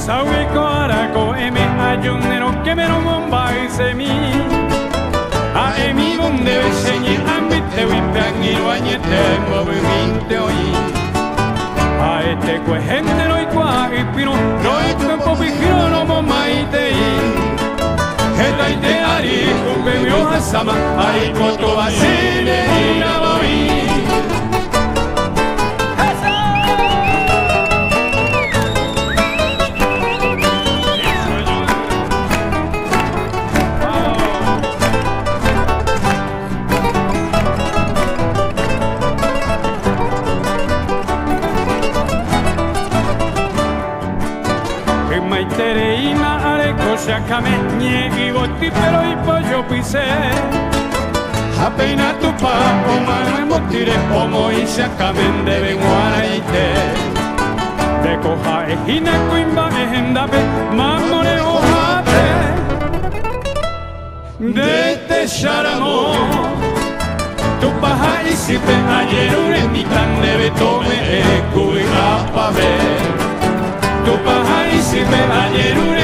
sawi ko arako eme ayunero que me lo momba y se mi a emi donde besenye ambite wipangi wanyete movimiento hoy a este que gente no igual y pino no es tiempo vigilo no momaite esta ideari un bebio asama ay koto asile ina boy. Tereina areko shakame niegi boti pero y pollo pisé apenas tu papo mano motire como y shakame debe guaraite de coja ejina kuimba ejendape mamore ojate de te sharamo tu paja y sipe ayer un emitan debe tome kuiga pa ver tu paja y si me ayer un